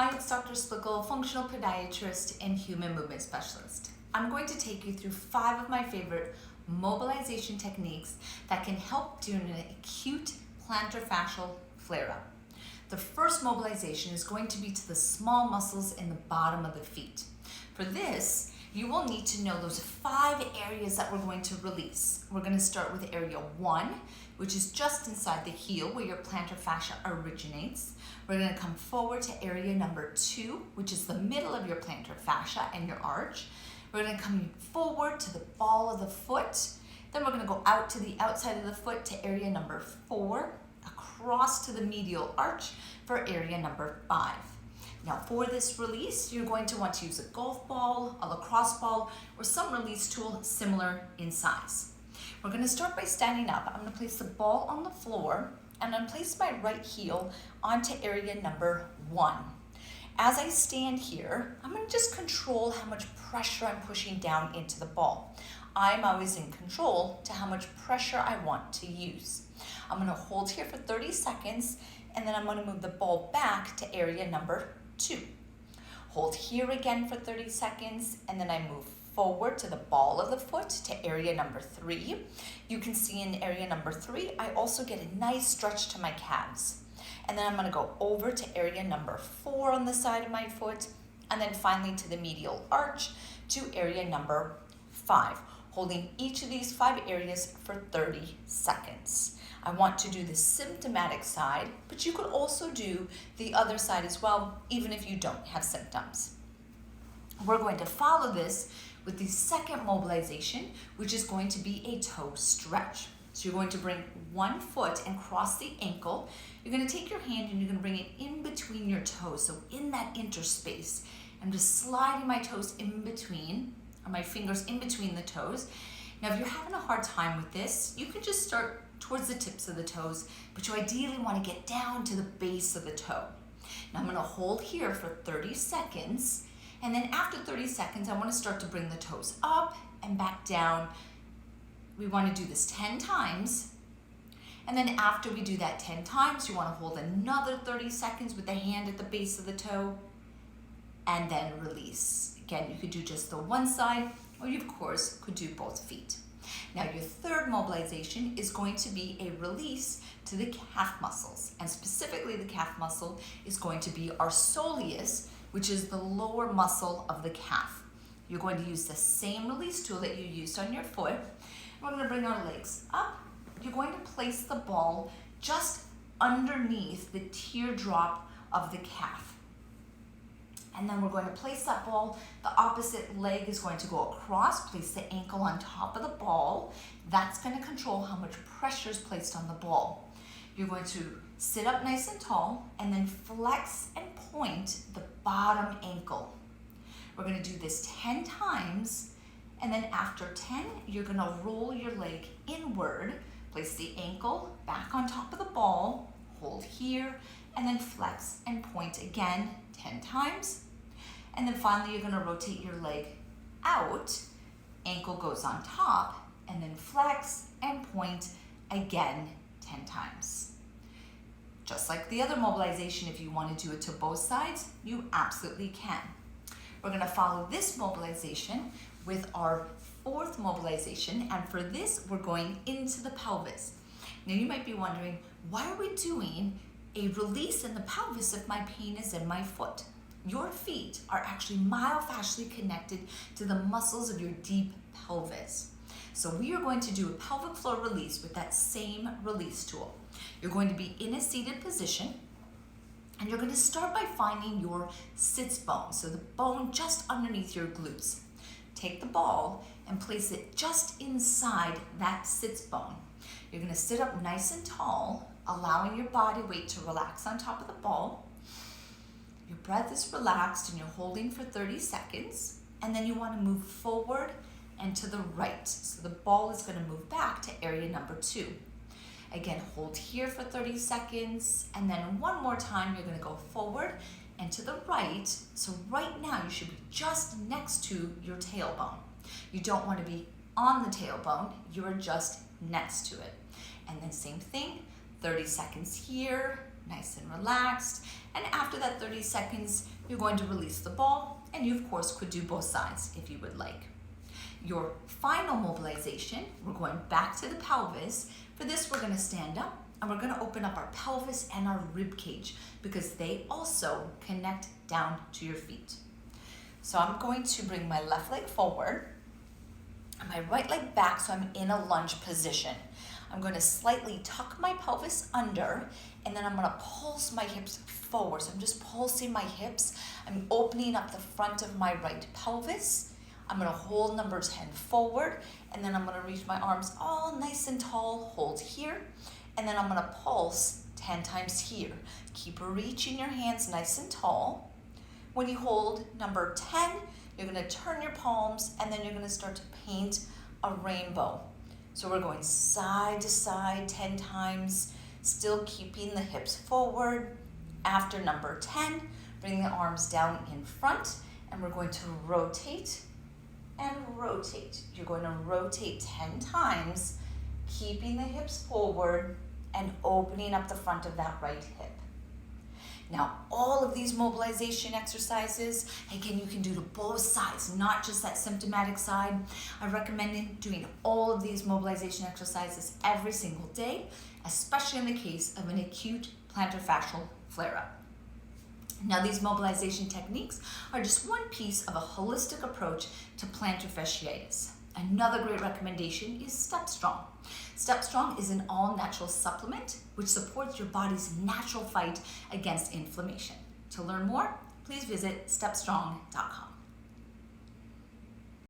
Hi, it's Dr. Splichal, functional podiatrist and human movement specialist. I'm going to take you through 5 of my favorite mobilization techniques that can help during an acute plantar fascial flare-up. The first mobilization is going to be to the small muscles in the bottom of the feet. For this, you will need to know those 5 areas that we're going to release. We're going to start with area 1, which is just inside the heel where your plantar fascia originates. We're going to come forward to area number 2, which is the middle of your plantar fascia and your arch. We're going to come forward to the ball of the foot. Then we're going to go out to the outside of the foot to area number 4, across to the medial arch for area number 5. Now for this release, you're going to want to use a golf ball, a lacrosse ball, or some release tool similar in size. We're going to start by standing up. I'm going to place the ball on the floor and I'm going to place my right heel onto area number 1. As I stand here, I'm going to just control how much pressure I'm pushing down into the ball. I'm always in control to how much pressure I want to use. I'm going to hold here for 30 seconds and then I'm going to move the ball back to area number 2. Hold here again for 30 seconds and then I move forward to the ball of the foot to area number 3. You can see in area number 3, I also get a nice stretch to my calves. And then I'm going to go over to area number 4 on the side of my foot, and then finally to the medial arch to area number 5, holding each of these 5 areas for 30 seconds. I want to do the symptomatic side, but you could also do the other side as well, even if you don't have symptoms. We're going to follow this with the second mobilization, which is going to be a toe stretch. So you're going to bring one foot and cross the ankle. You're going to take your hand and you're going to bring it in between your toes, so in that interspace. I'm just sliding my toes in between, or my fingers in between the toes. Now, if you're having a hard time with this, you can just start towards the tips of the toes, but you ideally want to get down to the base of the toe. Now, I'm going to hold here for 30 seconds. And then after 30 seconds, I want to start to bring the toes up and back down. We want to do this 10 times. And then after we do that 10 times, you want to hold another 30 seconds with the hand at the base of the toe and then release. Again, you could do just the one side, or you of course could do both feet. Now your third mobilization is going to be a release to the calf muscles. And specifically the calf muscle is going to be our soleus, which is the lower muscle of the calf. You're going to use the same release tool that you used on your foot. We're going to bring our legs up. You're going to place the ball just underneath the teardrop of the calf. And then we're going to place that ball, the opposite leg is going to go across, place the ankle on top of the ball. That's going to control how much pressure is placed on the ball. You're going to sit up nice and tall and then flex and point the bottom ankle. We're going to do this 10 times, and then after 10, you're going to roll your leg inward, place the ankle back on top of the ball, hold here, and then flex and point again 10 times. And then finally, you're going to rotate your leg out, ankle goes on top, and then flex and point again 10 times. Just like the other mobilization, if you want to do it to both sides, you absolutely can. We're going to follow this mobilization with our 4th mobilization, and for this, we're going into the pelvis. Now you might be wondering, why are we doing a release in the pelvis if my pain is in my foot? Your feet are actually myofascially connected to the muscles of your deep pelvis. So we are going to do a pelvic floor release with that same release tool. You're going to be in a seated position, and you're going to start by finding your sits bone, so the bone just underneath your glutes. Take the ball and place it just inside that sits bone. You're going to sit up nice and tall, allowing your body weight to relax on top of the ball. Your breath is relaxed and you're holding for 30 seconds, and then you want to move forward and to the right. So the ball is going to move back to area number 2. Again, hold here for 30 seconds, and then one more time, you're going to go forward and to the right. So right now, you should be just next to your tailbone. You don't want to be on the tailbone, you are just next to it. And then same thing, 30 seconds here, nice and relaxed. And after that 30 seconds, you're going to release the ball, and you of course could do both sides if you would like. Your final mobilization, we're going back to the pelvis. For this, we're going to stand up and we're going to open up our pelvis and our rib cage because they also connect down to your feet. So I'm going to bring my left leg forward and my right leg back so I'm in a lunge position. I'm going to slightly tuck my pelvis under, and then I'm going to pulse my hips forward. So I'm just pulsing my hips. I'm opening up the front of my right pelvis. I'm going to hold number 10 forward, and then I'm going to reach my arms all nice and tall, hold here, and then I'm going to pulse 10 times here. Keep reaching your hands nice and tall. When you hold number 10, you're going to turn your palms, and then you're going to start to paint a rainbow. So we're going side to side 10 times, still keeping the hips forward. After number 10, bring the arms down in front, and we're going to rotate and rotate. You're going to rotate 10 times, keeping the hips forward and opening up the front of that right hip. Now, all of these mobilization exercises, again, you can do to both sides, not just that symptomatic side. I recommend doing all of these mobilization exercises every single day, especially in the case of an acute plantar fascial flare-up. Now, these mobilization techniques are just one piece of a holistic approach to plantar fasciitis. Another great recommendation is Step Strong. Step Strong is an all-natural supplement which supports your body's natural fight against inflammation. To learn more, please visit stepstrong.com.